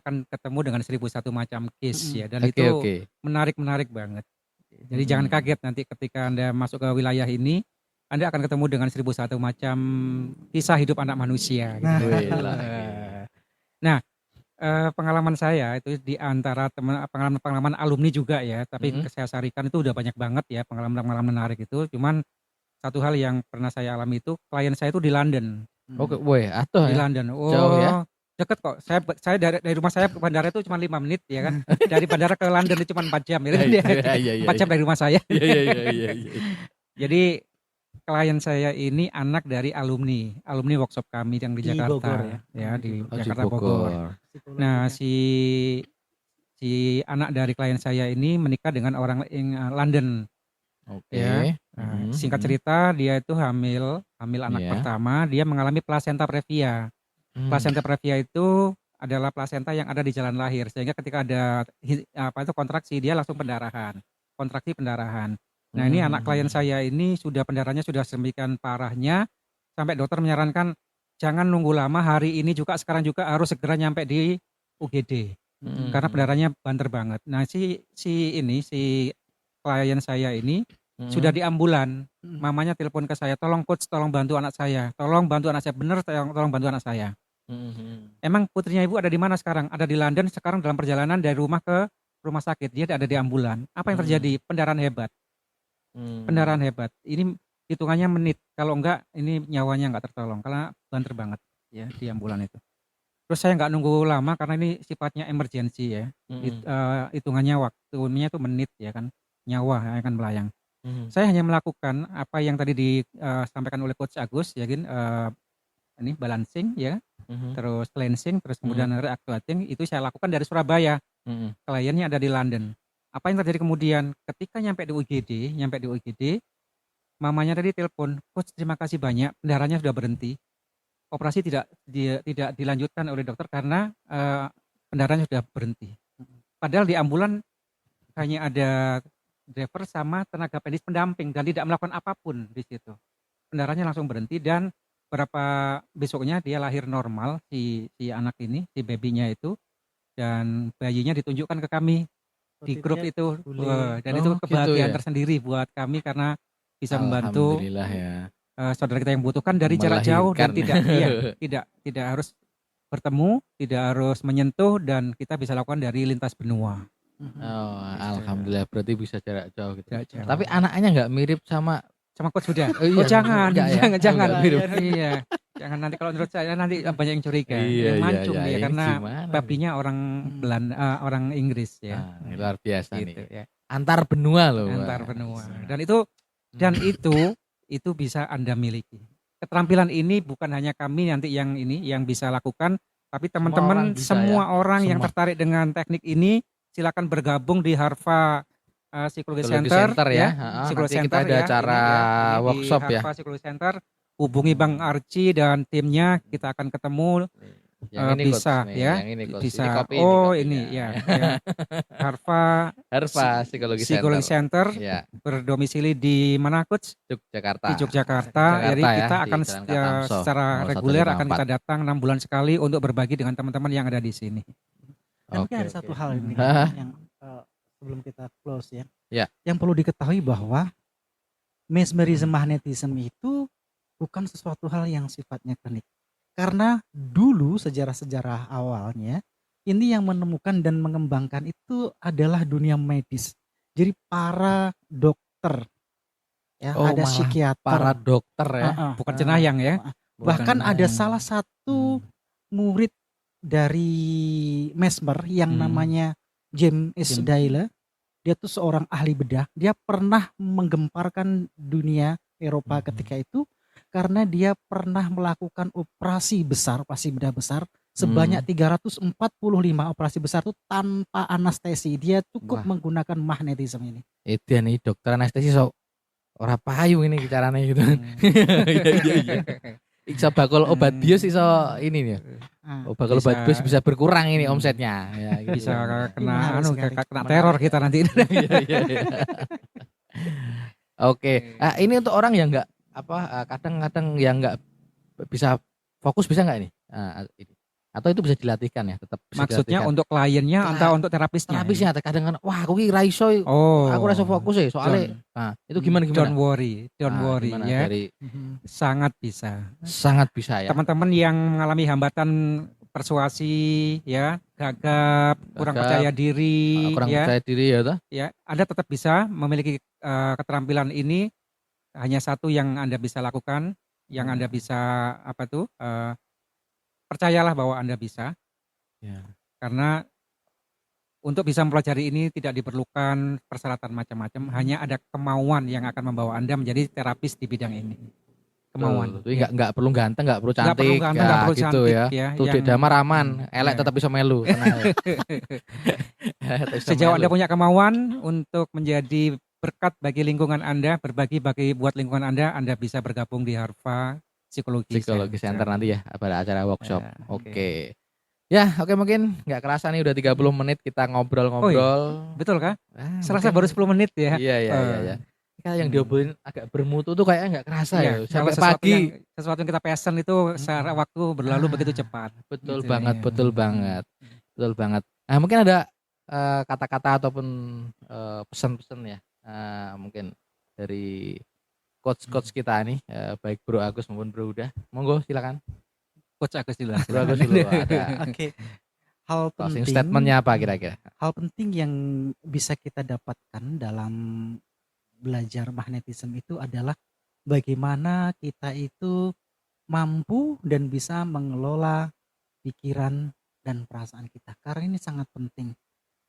Speaker 2: akan ketemu dengan 1001 macam case ya, dan itu menarik banget. Jadi jangan kaget nanti ketika Anda masuk ke wilayah ini, Anda akan ketemu dengan 1001 macam kisah hidup anak manusia. Gitu. Nah, pengalaman saya itu di antara pengalaman alumni juga ya, tapi saya sarikan itu udah banyak banget ya pengalaman-pengalaman menarik itu. Cuman satu hal yang pernah saya alami itu klien saya itu di London.
Speaker 1: Oke, woi,
Speaker 2: di London.
Speaker 1: Jauh ya?
Speaker 2: Deket kok. Saya dari rumah saya ke bandara itu cuma 5 menit ya kan. Dari bandara ke London itu cuma 4 jam ya kan. 4 jam dari rumah saya.
Speaker 1: Iya.
Speaker 2: Jadi klien saya ini anak dari alumni workshop kami yang di Jakarta
Speaker 3: Bogor,
Speaker 2: ya di Jakarta Bogor. Nah, si anak dari klien saya ini menikah dengan orang London.
Speaker 1: Oke.
Speaker 2: Ya. Nah, singkat cerita dia itu hamil anak pertama, dia mengalami placenta previa. Placenta previa itu adalah plasenta yang ada di jalan lahir, sehingga ketika ada kontraksi dia langsung kontraksi pendarahan. Nah, ini anak klien saya ini pendarahannya sudah sedemikian parahnya sampai dokter menyarankan jangan nunggu lama, hari ini juga sekarang juga harus segera nyampe di UGD. Karena pendarahannya banter banget. Nah, si klien saya ini sudah di ambulan. Mamanya telepon ke saya, tolong coach, tolong bantu anak saya. Tolong bantu anak saya, bener tolong bantu anak saya. Emang putrinya ibu ada di mana sekarang? Ada di London, sekarang dalam perjalanan dari rumah ke rumah sakit. Dia ada di ambulan. Apa yang terjadi? Pendarahan hebat. Pendarahan hebat. Ini hitungannya menit. Kalau enggak, ini nyawanya enggak tertolong. Karena banter banget ya di ambulan itu. Terus saya enggak nunggu lama karena ini sifatnya emergency ya. Hitungannya waktunya itu menit ya kan. Nyawa yang akan melayang. Saya hanya melakukan apa yang tadi disampaikan oleh Coach Agus ya kan. Ini balancing ya. Terus cleansing, terus kemudian reactivating itu saya lakukan dari Surabaya. Kliennya ada di London. Apa yang terjadi kemudian ketika nyampe di UGD, mamanya tadi telepon, coach terima kasih banyak, pendarahannya sudah berhenti. Operasi tidak dilanjutkan oleh dokter karena pendarahannya sudah berhenti. Padahal di ambulan hanya ada driver sama tenaga medis pendamping dan tidak melakukan apapun di situ. Pendarahannya langsung berhenti dan berapa besoknya dia lahir normal si anak ini, si babynya itu, dan bayinya ditunjukkan ke kami di grup itu. Dan itu kebahagiaan tersendiri buat kami karena bisa membantu saudara kita yang membutuhkan dari jarak jauh dan tidak harus bertemu, tidak harus menyentuh, dan kita bisa lakukan dari lintas benua.
Speaker 1: Alhamdulillah, berarti bisa jarak jauh gitu. Tapi anaknya nggak mirip sama
Speaker 2: coach sudah. Jangan. Iya. Jangan, nanti kalau menurut saya nanti banyak yang curiga. Yang mancung dia karena babinya orang Belanda, orang Inggris ya.
Speaker 1: Luar biasa
Speaker 2: gitu,
Speaker 1: nih.
Speaker 2: Ya.
Speaker 1: Antar benua loh.
Speaker 2: Antar benua. Dan itu bisa Anda miliki. Keterampilan ini bukan hanya kami nanti yang bisa lakukan, tapi teman-teman semua orang yang tertarik dengan teknik ini silakan bergabung di Harva Psikologi Center ya.
Speaker 1: Psikologi Center kita ada acara workshop ya.
Speaker 2: Harva Psikologi Center, hubungi Bang Arci dan timnya, kita akan ketemu. Bisa ya. Bisa. Ini ya. Harva
Speaker 1: Psikologi
Speaker 2: Center berdomisili di mana coach?
Speaker 1: Yogyakarta.
Speaker 2: Di Yogyakarta. Jadi kita akan secara reguler akan kita datang 6 bulan sekali untuk berbagi dengan teman-teman yang ada di sini.
Speaker 3: Dan mungkin ada satu hal ini yang sebelum kita close ya. Yang perlu diketahui bahwa mesmerism magnetism itu bukan sesuatu hal yang sifatnya klinik. Karena dulu sejarah-sejarah awalnya ini yang menemukan dan mengembangkan itu adalah dunia medis. Jadi para dokter ya, ada psikiater,
Speaker 1: para dokter ya,
Speaker 2: bukan cenayang ya.
Speaker 3: Bahkan ada salah satu murid dari Mesmer yang namanya James Dale. Dia tuh seorang ahli bedah. Dia pernah menggemparkan dunia Eropa ketika itu karena dia pernah melakukan operasi bedah besar sebanyak 345 operasi besar itu tanpa anestesi. Dia cukup menggunakan magnetisme ini.
Speaker 1: Itu nih dokter anestesi ora payu ini caranya gitu. Iya. Iso bakul obat bius iso ini nih. Bakul obat bius bisa berkurang ini omsetnya. Ya, gitu.
Speaker 2: Bisa kena kena teror kita nanti.
Speaker 1: Oke. Ini untuk orang yang kadang-kadang yang nggak bisa fokus, bisa nggak ini? Atau itu bisa dilatihkan ya, tetap bisa
Speaker 2: Maksudnya
Speaker 1: dilatihkan.
Speaker 2: untuk kliennya atau untuk terapisnya?
Speaker 1: Terapisnya kadang kan wah aku ki ra iso, aku ra iso fokus ya soalnya. Nah, itu gimana?
Speaker 2: Don't worry
Speaker 1: Gimana
Speaker 2: ya.
Speaker 1: dari
Speaker 2: Sangat bisa.
Speaker 1: Sangat bisa ya.
Speaker 2: Teman-teman yang mengalami hambatan persuasi ya, gagap, kurang percaya diri
Speaker 1: ya toh?
Speaker 2: Ya, Anda tetap bisa memiliki keterampilan ini. Hanya satu yang Anda bisa lakukan, yang Anda bisa percayalah bahwa Anda bisa.
Speaker 1: Ya.
Speaker 2: Karena untuk bisa mempelajari ini tidak diperlukan persyaratan macam-macam, hanya ada kemauan yang akan membawa Anda menjadi terapis di bidang ini. Kemauan.
Speaker 1: Jadi enggak perlu ganteng, enggak perlu cantik,
Speaker 2: enggak perlu
Speaker 1: gitu
Speaker 2: cantik,
Speaker 1: ya. Tuh di damar aman, elek tetap bisa melu, tenang ya.
Speaker 2: Sejauh Anda punya kemauan untuk menjadi berkat bagi lingkungan Anda, berbagi buat lingkungan Anda bisa bergabung di Harfa Psikologi
Speaker 1: Center nanti ya pada acara workshop. Oke. Ya, oke, mungkin nggak kerasa nih udah 30 menit kita ngobrol-ngobrol.
Speaker 2: Oh, iya. Betul kah? Serasa baru 10 menit ya.
Speaker 1: Iya. Kayak yang diobrolin agak bermutu tuh kayaknya nggak kerasa ya. Sampai
Speaker 2: pagi.
Speaker 1: Sesuatu
Speaker 2: yang kita passion itu secara waktu berlalu begitu cepat.
Speaker 1: Betul banget. Betul banget. Nah, mungkin ada kata-kata ataupun pesan-pesan ya. Mungkin dari coach kita nih, baik Bro Agus maupun Bro Huda. Monggo silakan.
Speaker 2: Coach Agus dulu.
Speaker 1: Bro Agus dulu ada.
Speaker 3: Oke. Hal penting.
Speaker 1: Statementnya apa kira-kira?
Speaker 3: Hal penting yang bisa kita dapatkan dalam belajar magnetisme itu adalah bagaimana kita itu mampu dan bisa mengelola pikiran dan perasaan kita. Karena ini sangat penting.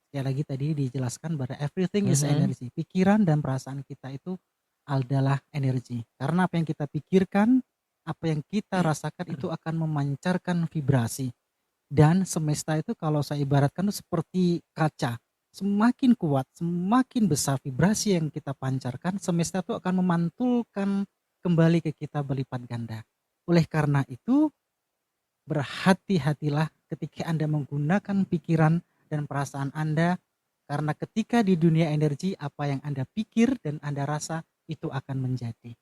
Speaker 3: Sekali lagi tadi dijelaskan bahwa everything is energy. Pikiran dan perasaan kita itu adalah energi. Karena apa yang kita pikirkan, apa yang kita rasakan itu akan memancarkan vibrasi. Dan semesta itu kalau saya ibaratkan itu seperti kaca. Semakin kuat, semakin besar vibrasi yang kita pancarkan, semesta itu akan memantulkan kembali ke kita berlipat ganda. Oleh karena itu, berhati-hatilah ketika Anda menggunakan pikiran dan perasaan Anda, karena ketika di dunia energi, apa yang Anda pikir dan Anda rasa itu akan menjadi.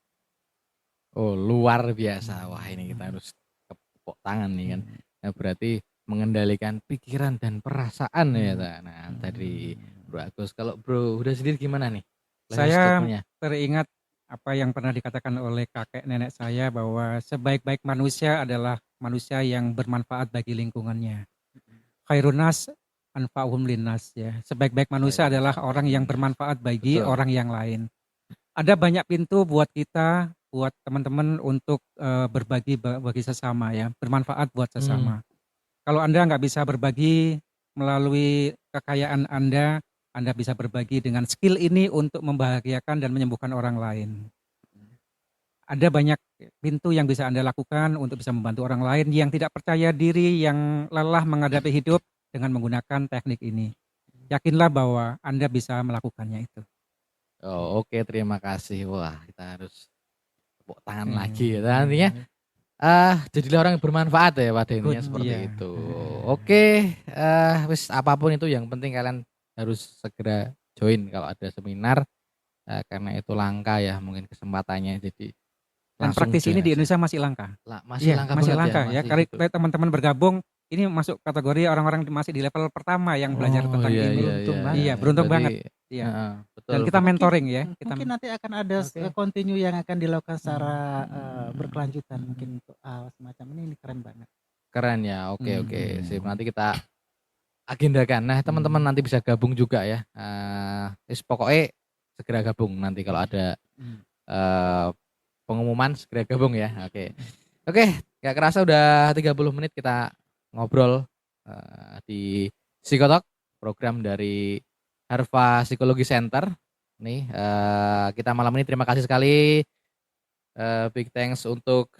Speaker 1: Oh, luar biasa. Wah, ini kita harus tepuk tangan nih kan. Nah, berarti mengendalikan pikiran dan perasaan ya. Nah, tadi Bro Agus, kalau Bro Huda sendiri gimana nih?
Speaker 2: Saya teringat apa yang pernah dikatakan oleh kakek nenek saya bahwa sebaik-baik manusia adalah manusia yang bermanfaat bagi lingkungannya. Khairunas anfa'uhum linnas ya. Sebaik-baik manusia adalah orang yang bermanfaat bagi orang yang lain. Ada banyak pintu buat kita, buat teman-teman untuk berbagi bagi sesama ya, bermanfaat buat sesama. Kalau Anda nggak bisa berbagi melalui kekayaan Anda bisa berbagi dengan skill ini untuk membahagiakan dan menyembuhkan orang lain. Ada banyak pintu yang bisa Anda lakukan untuk bisa membantu orang lain yang tidak percaya diri, yang lelah menghadapi hidup dengan menggunakan teknik ini. Yakinlah bahwa Anda bisa melakukannya itu.
Speaker 1: Oh, oke, terima kasih. Wah, kita harus tepuk tangan lagi ya. Nantinya jadilah orang yang bermanfaat ya pada intinya seperti itu. Oke, wis apapun itu yang penting kalian harus segera join kalau ada seminar, karena itu langka ya mungkin kesempatannya. Jadi
Speaker 2: dan praktisi ini di Indonesia masih langka.
Speaker 1: Masih langka
Speaker 2: ya. Kalau teman-teman bergabung ini masuk kategori orang-orang masih di level pertama yang belajar tentang ini. Beruntung banget. Iya. Betul. Dan kita mentoring ya.
Speaker 3: Mungkin nanti akan ada continue yang akan dilakukan secara berkelanjutan mungkin untuk semacam ini keren banget.
Speaker 1: Keren ya. Oke. Sip, nanti kita agendakan. Nah, teman-teman nanti bisa gabung juga ya. Pokoknya segera gabung nanti kalau ada pengumuman segera gabung ya. Oke, gak kerasa udah 30 menit kita ngobrol di Psikotalk, program dari Harfa Psikologi Center. Nih, kita malam ini terima kasih sekali. Big thanks untuk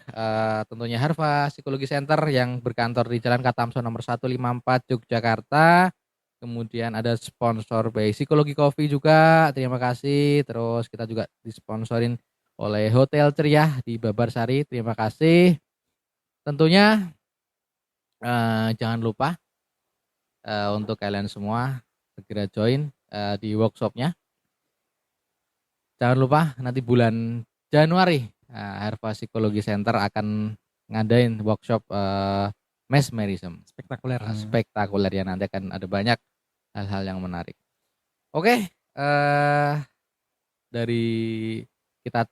Speaker 1: tentunya Harfa Psikologi Center yang berkantor di Jalan Katamso nomor 154 Yogyakarta. Kemudian ada sponsor by Psikologi Coffee juga, terima kasih. Terus kita juga disponsorin oleh Hotel Ceria di Babarsari, terima kasih. Tentunya jangan lupa untuk kalian semua segera join di workshopnya. Jangan lupa nanti bulan Januari Harfa Psikologi Center akan ngadain workshop mesmerism.
Speaker 2: Spektakuler.
Speaker 1: Spektakuler ya, nanti akan ada banyak hal-hal yang menarik. Oke, dari kita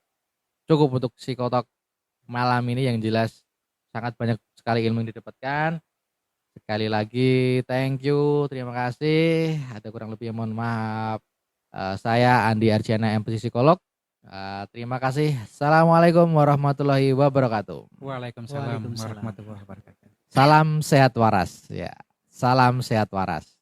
Speaker 1: cukup untuk psikotalk malam ini, yang jelas sangat banyak sekali ilmu yang didapatkan. Sekali lagi thank you, terima kasih. Ada kurang lebih mohon maaf. Saya Andi Ardiana, MP Psikolog. Terima kasih. Assalamualaikum warahmatullahi wabarakatuh.
Speaker 2: Waalaikumsalam warahmatullahi wabarakatuh.
Speaker 1: Salam sehat waras ya. Salam sehat waras.